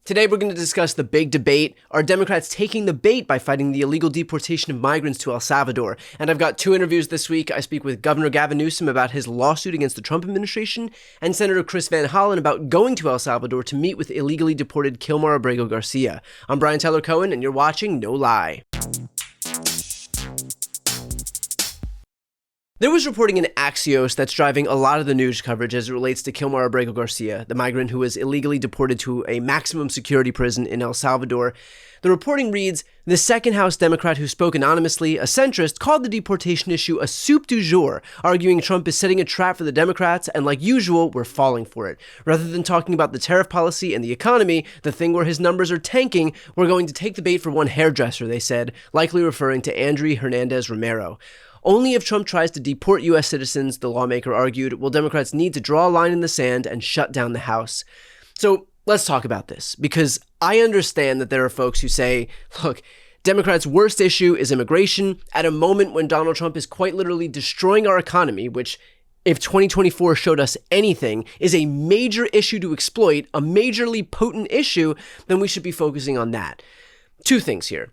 Today, we're going to discuss the big debate. Are Democrats taking the bait by fighting the illegal deportation of migrants to El Salvador? And I've got two interviews this week. I speak with Governor Gavin Newsom about his lawsuit against the Trump administration and Senator Chris Van Hollen about going to El Salvador to meet with illegally deported Kilmar Abrego Garcia. I'm Brian Tyler Cohen, and you're watching No Lie. There was reporting in Axios that's driving a lot of the news coverage as it relates to Kilmar Abrego Garcia, the migrant who was illegally deported to a maximum security prison in El Salvador. The reporting reads, the second House Democrat who spoke anonymously, a centrist, called the deportation issue a soup du jour, arguing Trump is setting a trap for the Democrats and, like usual, we're falling for it. Rather than talking about the tariff policy and the economy, the thing where his numbers are tanking, we're going to take the bait for one hairdresser, they said, likely referring to Andry Hernandez Romero. Only if Trump tries to deport U.S. citizens, the lawmaker argued, will Democrats need to draw a line in the sand and shut down the House. So let's talk about this, because I understand that there are folks who say, look, Democrats' worst issue is immigration at a moment when Donald Trump is quite literally destroying our economy, which, if 2024 showed us anything, is a major issue to exploit, a majorly potent issue, then we should be focusing on that. Two things here.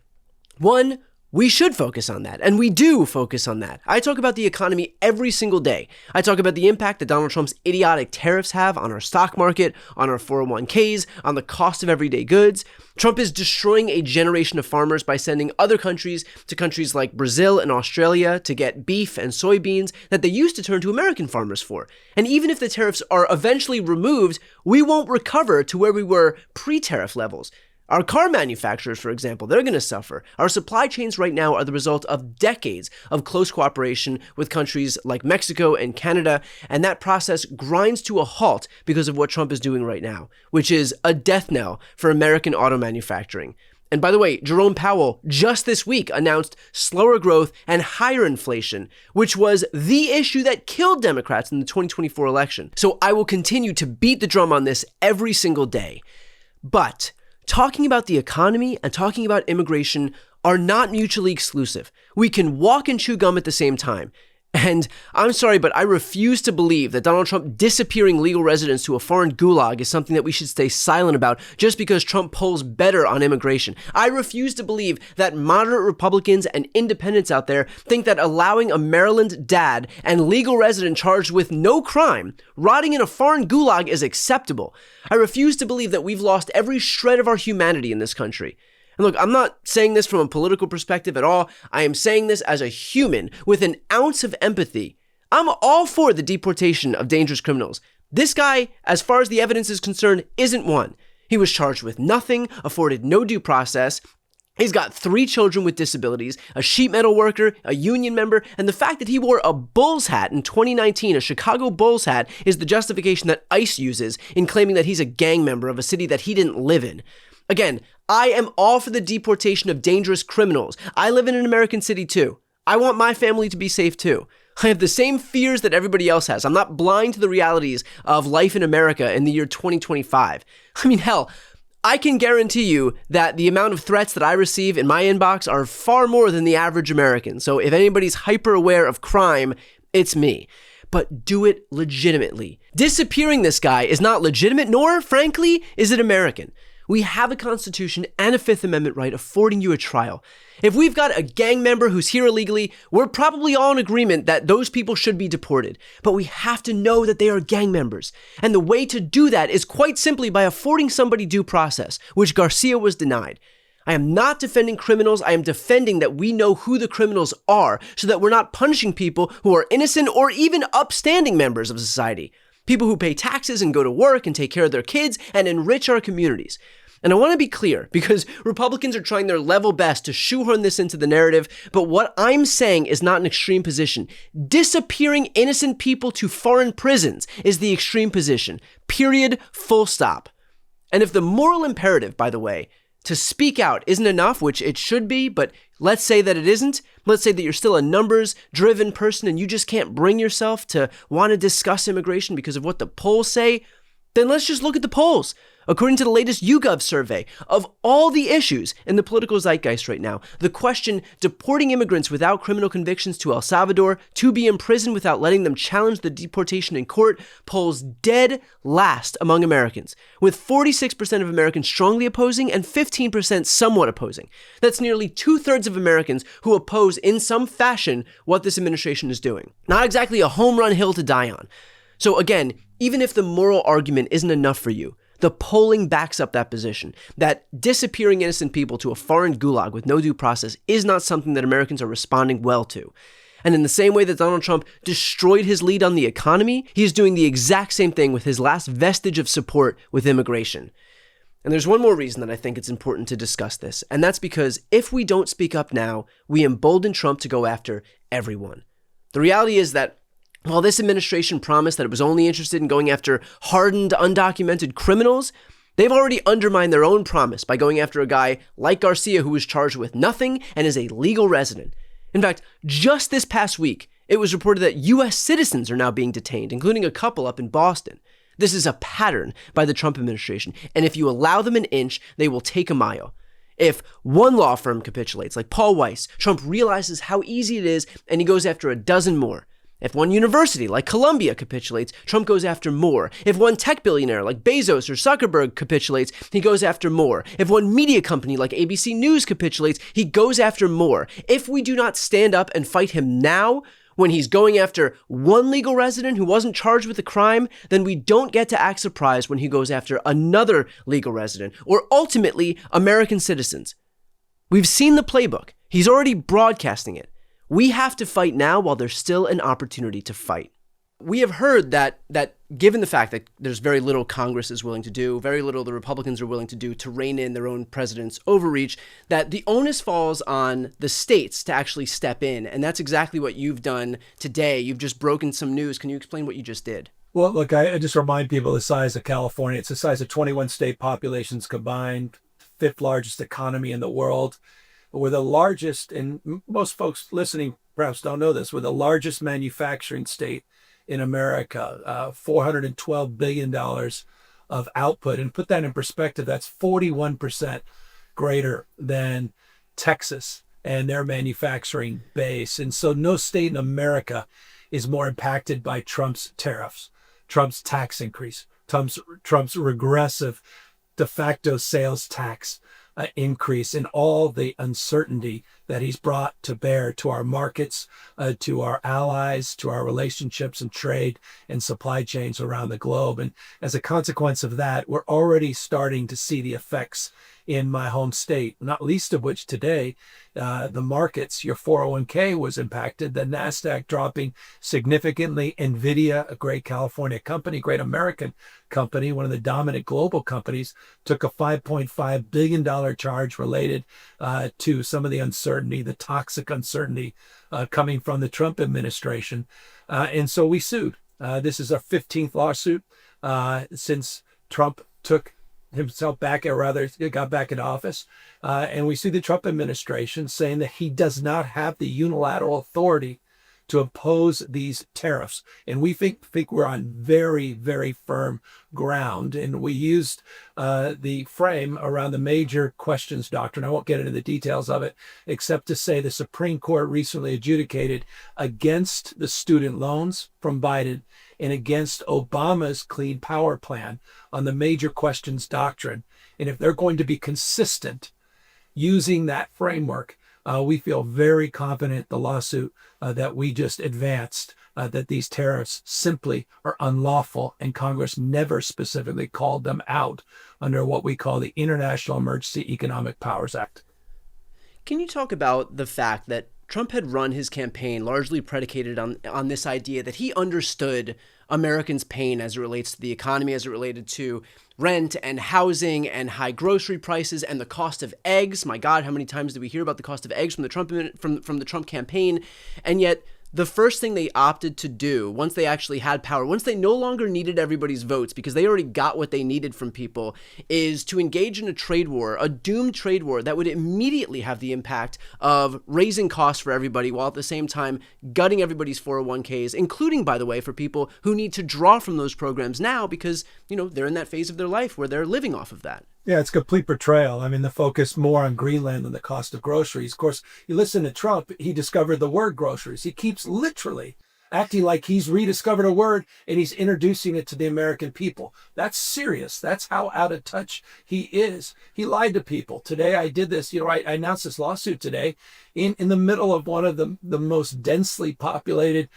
One, we should focus on that, and we do focus on that. I talk about the economy every single day. I talk about the impact that Donald Trump's idiotic tariffs have on our stock market, on our 401ks, on the cost of everyday goods. Trump is destroying a generation of farmers by sending other countries to countries like Brazil and Australia to get beef and soybeans that they used to turn to American farmers for. And even if the tariffs are eventually removed, we won't recover to where we were pre-tariff levels. Our car manufacturers, for example, they're going to suffer. Our supply chains right now are the result of decades of close cooperation with countries like Mexico and Canada, and that process grinds to a halt because of what Trump is doing right now, which is a death knell for American auto manufacturing. And by the way, Jerome Powell just this week announced slower growth and higher inflation, which was the issue that killed Democrats in the 2024 election. So I will continue to beat the drum on this every single day. But talking about the economy and talking about immigration are not mutually exclusive. We can walk and chew gum at the same time. And I'm sorry, but I refuse to believe that Donald Trump disappearing legal residents to a foreign gulag is something that we should stay silent about just because Trump polls better on immigration. I refuse to believe that moderate Republicans and independents out there think that allowing a Maryland dad and legal resident charged with no crime rotting in a foreign gulag is acceptable. I refuse to believe that we've lost every shred of our humanity in this country. And look, I'm not saying this from a political perspective at all. I am saying this as a human with an ounce of empathy. I'm all for the deportation of dangerous criminals. This guy, as far as the evidence is concerned, isn't one. He was charged with nothing, afforded no due process. He's got 3 children with disabilities, a sheet metal worker, a union member, and the fact that he wore a Bulls hat in 2019, a Chicago Bulls hat, is the justification that ICE uses in claiming that he's a gang member of a city that he didn't live in. Again, I am all for the deportation of dangerous criminals. I live in an American city too. I want my family to be safe too. I have the same fears that everybody else has. I'm not blind to the realities of life in America in the year 2025. I mean, hell, I can guarantee you that the amount of threats that I receive in my inbox are far more than the average American. So if anybody's hyper aware of crime, it's me. But do it legitimately. Disappearing this guy is not legitimate, nor, frankly, is it American. We have a Constitution and a Fifth Amendment right affording you a trial. If we've got a gang member who's here illegally, we're probably all in agreement that those people should be deported. But we have to know that they are gang members. And the way to do that is quite simply by affording somebody due process, which Garcia was denied. I am not defending criminals. I am defending that we know who the criminals are so that we're not punishing people who are innocent or even upstanding members of society. People who pay taxes and go to work and take care of their kids and enrich our communities. And I want to be clear, because Republicans are trying their level best to shoehorn this into the narrative, but what I'm saying is not an extreme position. Disappearing innocent people to foreign prisons is the extreme position. Period. Full stop. And if the moral imperative, by the way, to speak out isn't enough, which it should be, but let's say that it isn't. Let's say that you're still a numbers-driven person and you just can't bring yourself to want to discuss immigration because of what the polls say. Then let's just look at the polls. According to the latest YouGov survey, of all the issues in the political zeitgeist right now, the question deporting immigrants without criminal convictions to El Salvador to be imprisoned without letting them challenge the deportation in court polls dead last among Americans, with 46% of Americans strongly opposing and 15% somewhat opposing. That's nearly 2/3 of Americans who oppose in some fashion what this administration is doing. Not exactly a home run hill to die on. So again, even if the moral argument isn't enough for you, the polling backs up that position, that disappearing innocent people to a foreign gulag with no due process is not something that Americans are responding well to. And in the same way that Donald Trump destroyed his lead on the economy, he is doing the exact same thing with his last vestige of support with immigration. And there's one more reason that I think it's important to discuss this, and that's because if we don't speak up now, we embolden Trump to go after everyone. The reality is that while this administration promised that it was only interested in going after hardened, undocumented criminals, they've already undermined their own promise by going after a guy like Garcia who was charged with nothing and is a legal resident. In fact, just this past week, it was reported that U.S. citizens are now being detained, including a couple up in Boston. This is a pattern by the Trump administration, and if you allow them an inch, they will take a mile. If one law firm capitulates, like Paul Weiss, Trump realizes how easy it is and he goes after a dozen more. If one university like Columbia capitulates, Trump goes after more. If one tech billionaire like Bezos or Zuckerberg capitulates, he goes after more. If one media company like ABC News capitulates, he goes after more. If we do not stand up and fight him now, when he's going after one legal resident who wasn't charged with a crime, then we don't get to act surprised when he goes after another legal resident, or ultimately American citizens. We've seen the playbook. He's already broadcasting it. We have to fight now while there's still an opportunity to fight. We have heard that given the fact that there's very little Congress is willing to do, very little the Republicans are willing to do to rein in their own president's overreach, that the onus falls on the states to actually step in. And that's exactly what you've done today. You've just broken some news. Can you explain what you just did? Well, look, I just remind people the size of California. It's the size of 21 state populations combined, fifth largest economy in the world. We're the largest, and most folks listening perhaps don't know this, we're the largest manufacturing state in America, $412 billion of output. And put that in perspective, that's 41% greater than Texas and their manufacturing base. And so no state in America is more impacted by Trump's tariffs, Trump's tax increase, Trump's regressive de facto sales tax increase, and all the uncertainty that he's brought to bear to our markets, to our allies, to our relationships and trade and supply chains around the globe. And as a consequence of that, we're already starting to see the effects in my home state, not least of which today, the markets, your 401k was impacted, the NASDAQ dropping significantly, NVIDIA, a great California company, great American company, one of the dominant global companies, took a $5.5 billion charge related to some of the uncertainty, the toxic uncertainty coming from the Trump administration. And so we sued. This is our 15th lawsuit since Trump took himself back, or rather got back in office. And we see the Trump administration saying that he does not have the unilateral authority to impose these tariffs. And we think we're on very, very firm ground. And we used the frame around the major questions doctrine. I won't get into the details of it, except to say the Supreme Court recently adjudicated against the student loans from Biden and against Obama's Clean Power Plan on the major questions doctrine. And if they're going to be consistent using that framework, we feel very confident the lawsuit that we just advanced, that these tariffs simply are unlawful, and Congress never specifically called them out under what we call the International Emergency Economic Powers Act. Can you talk about the fact that Trump had run his campaign largely predicated on this idea that he understood Americans' pain as it relates to the economy, as it related to rent and housing and high grocery prices and the cost of eggs? My God, how many times did we hear about the cost of eggs from the Trump campaign? And yet the first thing they opted to do once they actually had power, once they no longer needed everybody's votes because they already got what they needed from people, is to engage in a trade war, a doomed trade war that would immediately have the impact of raising costs for everybody while at the same time gutting everybody's 401ks, including, by the way, for people who need to draw from those programs now because, they're in that phase of their life where they're living off of that. Yeah, it's complete betrayal. I mean, the focus more on Greenland than the cost of groceries. Of course, you listen to Trump, he discovered the word groceries. He keeps literally acting like he's rediscovered a word and he's introducing it to the American people. That's serious. That's how out of touch he is. He lied to people. Today I did this, I announced this lawsuit today in the middle of one of the most densely populated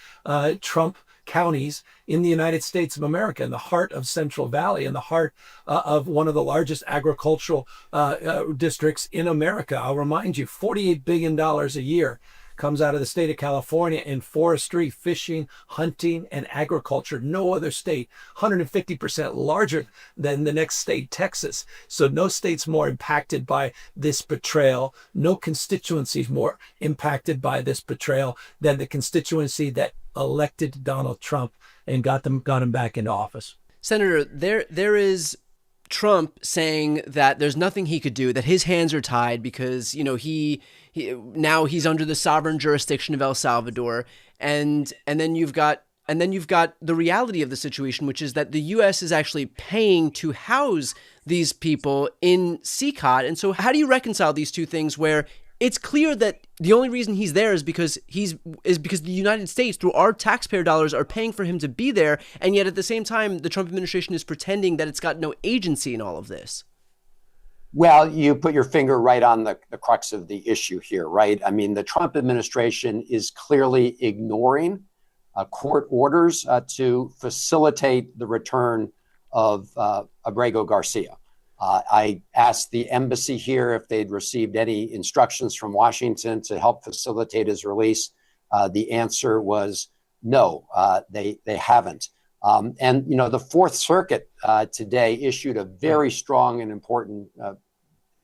Trump counties in the United States of America, in the heart of Central Valley, in the heart of one of the largest agricultural districts in America. I'll remind you, $48 billion a year comes out of the state of California in forestry, fishing, hunting, and agriculture. No other state, 150% larger than the next state, Texas. So no state's more impacted by this betrayal. No constituency's more impacted by this betrayal than the constituency that elected Donald Trump and got him back into office. Senator, there is Trump saying that there's nothing he could do, that his hands are tied because, he now he's under the sovereign jurisdiction of El Salvador. And then you've got the reality of the situation, which is that the U.S. is actually paying to house these people in CCOT. And so how do you reconcile these two things where it's clear that the only reason he's there is because the United States, through our taxpayer dollars, are paying for him to be there, and yet at the same time, the Trump administration is pretending that it's got no agency in all of this? Well, you put your finger right on the crux of the issue here, right? I mean, the Trump administration is clearly ignoring court orders to facilitate the return of Abrego Garcia. I asked the embassy here if they'd received any instructions from Washington to help facilitate his release. The answer was no, they haven't. And the Fourth Circuit today issued a very strong and important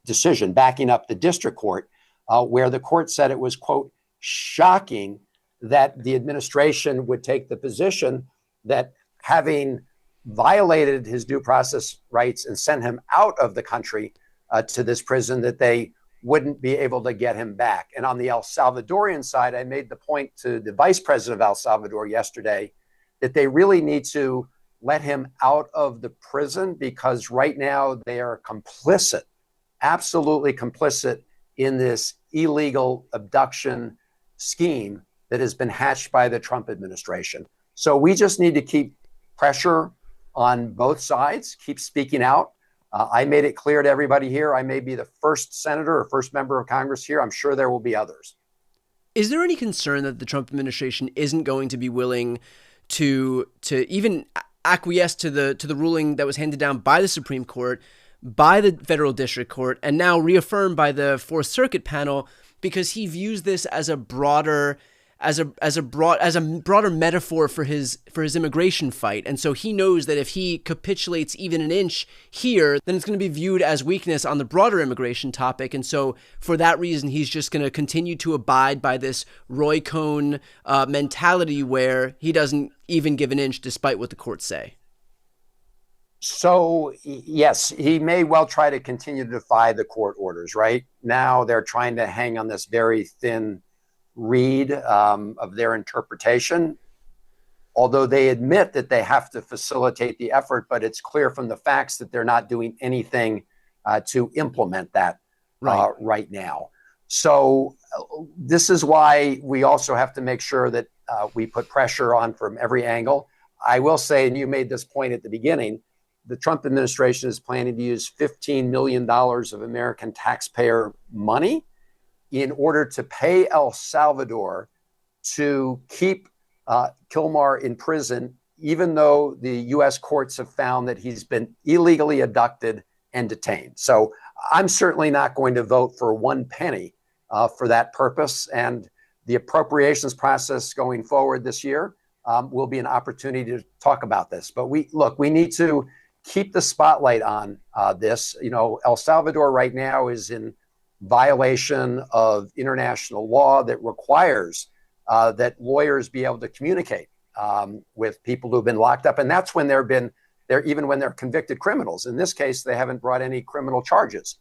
decision backing up the district court, where the court said it was, quote, shocking that the administration would take the position that having violated his due process rights and sent him out of the country to this prison, that they wouldn't be able to get him back. And on the El Salvadorian side, I made the point to the vice president of El Salvador yesterday that they really need to let him out of the prison because right now they are complicit, absolutely complicit in this illegal abduction scheme that has been hatched by the Trump administration. So we just need to keep pressure on both sides, keep speaking out. I made it clear to everybody here, I may be the first senator or first member of Congress here. I'm sure there will be others. Is there any concern that the Trump administration isn't going to be willing to even acquiesce to the ruling that was handed down by the Supreme Court, by the federal district court, and now reaffirmed by the Fourth Circuit panel, because he views this as a broader metaphor for his immigration fight. And so he knows that if he capitulates even an inch here, then it's going to be viewed as weakness on the broader immigration topic. And so for that reason, he's just going to continue to abide by this Roy Cohn mentality where he doesn't even give an inch despite what the courts say. So, yes, he may well try to continue to defy the court orders. Right now, they're trying to hang on this very thin read of their interpretation, although they admit that they have to facilitate the effort, but it's clear from the facts that they're not doing anything to implement that right now. So this is why we also have to make sure that we put pressure on from every angle. I will say, and you made this point at the beginning, the Trump administration is planning to use $15 million of American taxpayer money in order to pay El Salvador to keep Kilmar in prison, even though the U.S. courts have found that he's been illegally abducted and detained. So I'm certainly not going to vote for one penny for that purpose. And the appropriations process going forward this year will be an opportunity to talk about this. But we need to keep the spotlight on this. El Salvador right now is in violation of international law that requires that lawyers be able to communicate with people who've been locked up. And that's when even when they're convicted criminals. In this case, they haven't brought any criminal charges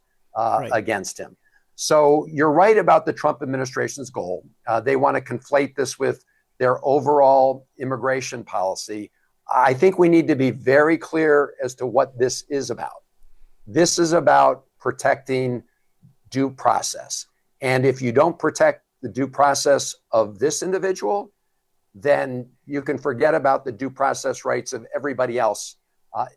against him. So you're right about the Trump administration's goal. They want to conflate this with their overall immigration policy. I think we need to be very clear as to what this is about. This is about protecting due process. And if you don't protect the due process of this individual, then you can forget about the due process rights of everybody else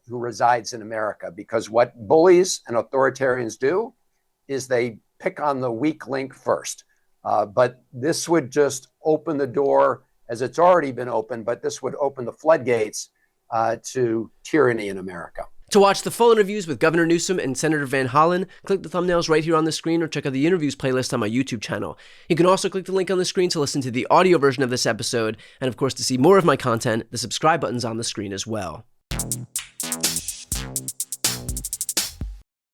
who resides in America. Because what bullies and authoritarians do is they pick on the weak link first. But this would just open the door, as it's already been open, but this would open the floodgates to tyranny in America. To watch the full interviews with Governor Newsom and Senator Van Hollen, click the thumbnails right here on the screen or check out the interviews playlist on my YouTube channel. You can also click the link on the screen to listen to the audio version of this episode, and of course to see more of my content, the subscribe button's on the screen as well.